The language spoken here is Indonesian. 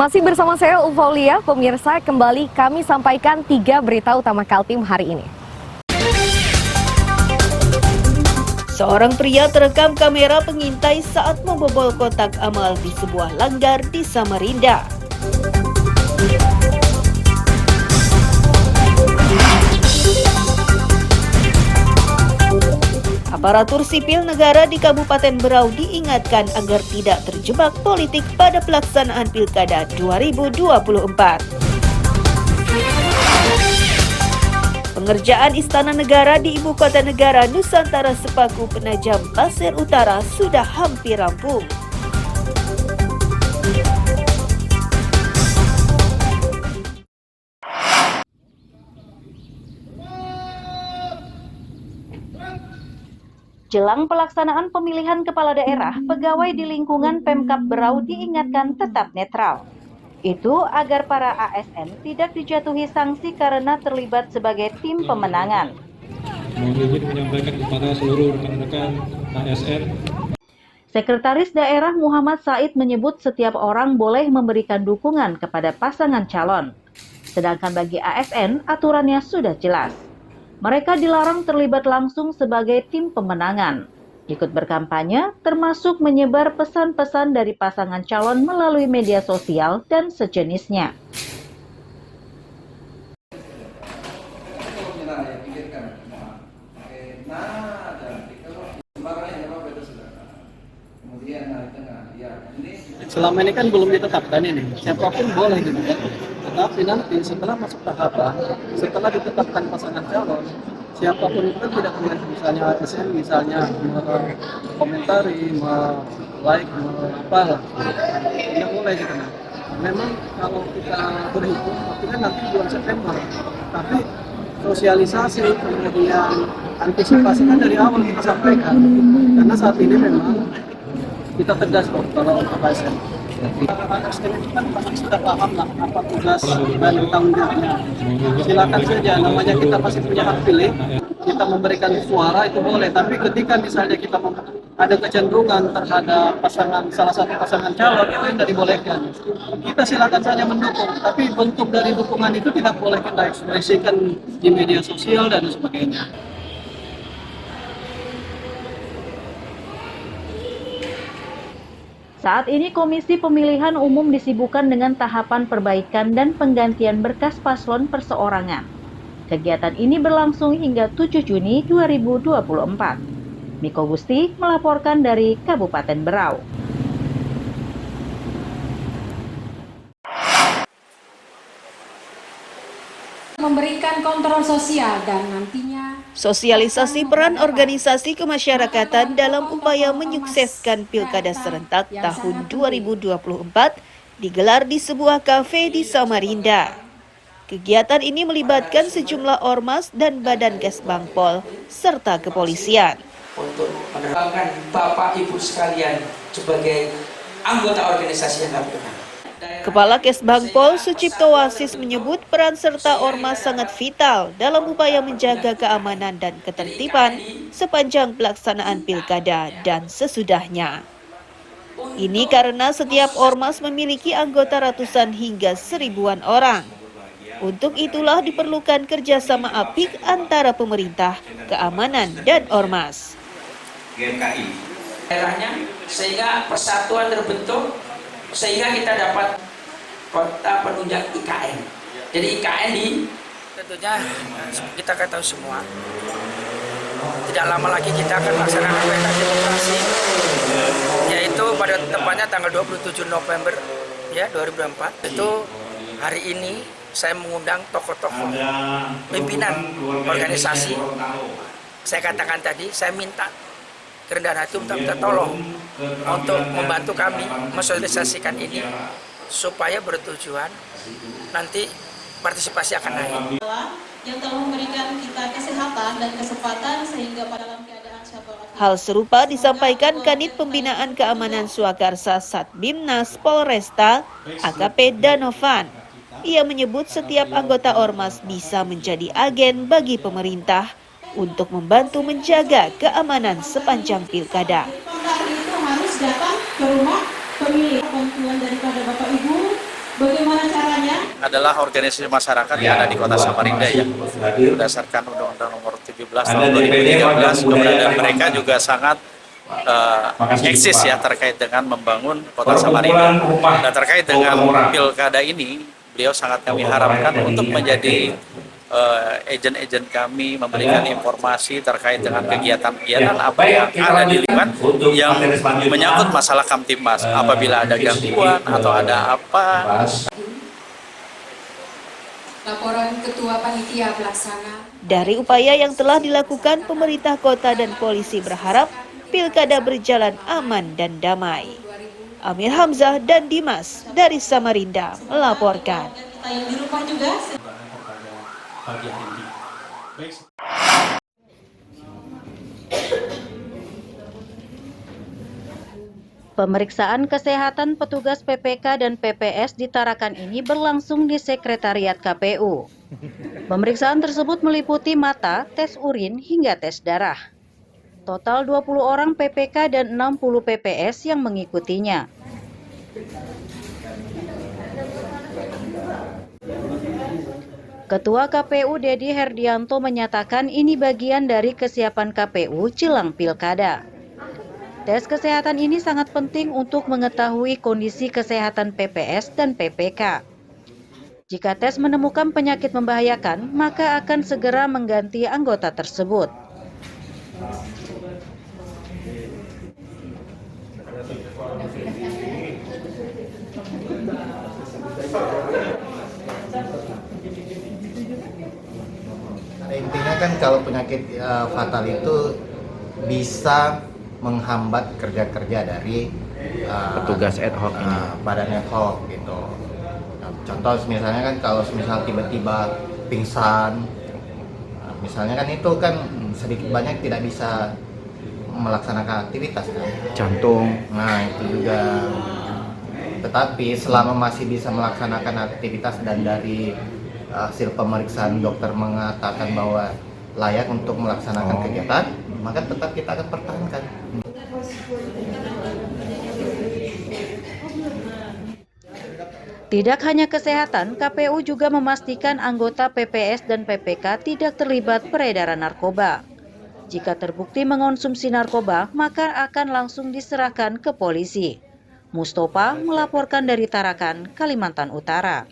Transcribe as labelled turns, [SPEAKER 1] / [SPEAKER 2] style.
[SPEAKER 1] Masih bersama saya Ufaulia, pemirsa, kembali kami sampaikan 3 berita utama Kaltim hari ini.
[SPEAKER 2] Seorang pria terekam kamera pengintai saat membobol kotak amal di sebuah langgar di Samarinda. Aparatur sipil negara di Kabupaten Berau diingatkan agar tidak terjebak politik pada pelaksanaan Pilkada 2024. Pengerjaan Istana Negara di Ibu Kota Negara Nusantara Sepaku Penajam Pasir Utara sudah hampir rampung. Jelang pelaksanaan pemilihan kepala daerah, pegawai di lingkungan Pemkab Berau diingatkan tetap netral. Itu agar para ASN tidak dijatuhi sanksi karena terlibat sebagai tim pemenangan.
[SPEAKER 3] Mohon izin menyampaikan kepada seluruh rekan-rekan ASN.
[SPEAKER 2] Sekretaris Daerah Muhammad Said menyebut setiap orang boleh memberikan dukungan kepada pasangan calon. Sedangkan bagi ASN, aturannya sudah jelas. Mereka dilarang terlibat langsung sebagai tim pemenangan. Ikut berkampanye, termasuk menyebar pesan-pesan dari pasangan calon melalui media sosial dan sejenisnya.
[SPEAKER 4] Selama ini kan belum ditetapkan ini, siapapun boleh gitu kan. Tetapi nanti setelah masuk tahapan, setelah ditetapkan pasangan calon, siapapun itu tidak boleh, misalnya ASN misalnya komentari, like, apalah, tidak boleh gitu kan. Memang kalau kita berhitung, artinya nanti bulan September, tapi sosialisasi kemudian antisipasi kan dari awal kita sampaikan, karena saat ini memang kita tegas kok kalau ASN. ASN itu kan pasti sudah paham lah apa tugas dan tanggung jawabnya. Silakan saja, namanya kita pasti punya hak pilih. Kita memberikan suara itu boleh, tapi ketika misalnya kita ada kecenderungan terhadap salah satu pasangan calon, itu yang tidak dibolehkan. Kita silakan saja mendukung, tapi bentuk dari dukungan itu tidak boleh kita ekspresikan di media sosial dan sebagainya.
[SPEAKER 2] Saat ini Komisi Pemilihan Umum disibukkan dengan tahapan perbaikan dan penggantian berkas paslon perseorangan. Kegiatan ini berlangsung hingga 7 Juni 2024. Miko Gusti melaporkan dari Kabupaten Berau.
[SPEAKER 5] Memberikan kontrol sosial dan nantinya
[SPEAKER 2] Sosialisasi peran organisasi kemasyarakatan dalam upaya menyukseskan Pilkada Serentak tahun 2024 digelar di sebuah kafe di Samarinda. Kegiatan ini melibatkan sejumlah ormas dan Badan Kesbangpol serta kepolisian.
[SPEAKER 6] Untuk menerapkan Bapak Ibu sekalian sebagai anggota organisasi yang benar.
[SPEAKER 2] Kepala Kesbangpol Sucipto Wasis menyebut peran serta ormas sangat vital dalam upaya menjaga keamanan dan ketertiban sepanjang pelaksanaan pilkada dan sesudahnya. Ini karena setiap ormas memiliki anggota ratusan hingga seribuan orang. Untuk itulah diperlukan kerjasama apik antara pemerintah, keamanan, dan ormas.
[SPEAKER 6] GMKI daerahnya sehingga persatuan terbentuk, sehingga kita dapat kota penunjang IKN. Jadi IKN tentunya kita ketahui semua, tidak lama lagi kita akan melaksanakan pesta demokrasi, yaitu pada tepatnya tanggal 27 November ya 2024. Itu hari ini saya mengundang tokoh-tokoh pimpinan organisasi. Saya katakan tadi, saya minta kerendahan hati untuk minta tolong untuk membantu kami mensosialisasikan ini supaya bertujuan nanti partisipasi akan naik.
[SPEAKER 7] Yang telah memberikan kita kesehatan dan kesempatan sehingga pada dalam keadaan syafaat.
[SPEAKER 2] Hal serupa disampaikan Kanit Pembinaan Keamanan Swakarsa Satbimnas Polresta AKP Danovan. Ia menyebut setiap anggota ormas bisa menjadi agen bagi pemerintah untuk membantu menjaga keamanan sepanjang pilkada.
[SPEAKER 7] Itu harus datang ke rumah pemilih. Bantuan daripada Bapak Ibu Bagaimana caranya?
[SPEAKER 8] adalah organisasi masyarakat yang ada di Kota Samarinda ya. Berdasarkan Undang-Undang Nomor 17 Tahun 2013, keberadaan mereka juga sangat eksis ya terkait dengan membangun Kota Samarinda. Dan terkait dengan pilkada ini, beliau sangat kami harapkan untuk menjadi agen-agen kami, memberikan informasi terkait dengan kegiatan-kegiatan apa yang ada di lingkungan yang menyangkut masalah Kamtibmas. Apabila ada gangguan atau ada apa.
[SPEAKER 5] Laporan Ketua Panitia Pelaksana.
[SPEAKER 2] Dari upaya yang telah dilakukan pemerintah kota dan polisi berharap pilkada berjalan aman dan damai. Amir Hamzah dan Dimas dari Samarinda melaporkan.
[SPEAKER 7] Kita yang di rumah juga.
[SPEAKER 9] Pemeriksaan kesehatan petugas PPK dan PPS di Tarakan ini berlangsung di Sekretariat KPU. Pemeriksaan tersebut meliputi mata, tes urin, hingga tes darah. Total 20 orang PPK dan 60 PPS yang mengikutinya. Ketua KPU Dedi Herdianto menyatakan ini bagian dari kesiapan KPU jelang pilkada. Tes kesehatan ini sangat penting untuk mengetahui kondisi kesehatan PPS dan PPK. Jika tes menemukan penyakit membahayakan, maka akan segera mengganti anggota tersebut.
[SPEAKER 10] Intinya kan kalau penyakit fatal itu bisa menghambat kerja-kerja dari
[SPEAKER 11] petugas ad hoc
[SPEAKER 10] badan ad hoc gitu. Nah, contoh misalnya kan kalau misal tiba-tiba pingsan, misalnya kan itu kan sedikit banyak tidak bisa melaksanakan aktivitas kan.
[SPEAKER 11] Jantung.
[SPEAKER 10] Nah itu juga. Tetapi selama masih bisa melaksanakan aktivitas dan dari hasil pemeriksaan dokter mengatakan bahwa layak untuk melaksanakan kegiatan, maka tetap kita akan pertahankan.
[SPEAKER 9] Tidak hanya kesehatan, KPU juga memastikan anggota PPS dan PPK tidak terlibat peredaran narkoba. Jika terbukti mengonsumsi narkoba, maka akan langsung diserahkan ke polisi. Mustofa melaporkan dari Tarakan, Kalimantan Utara.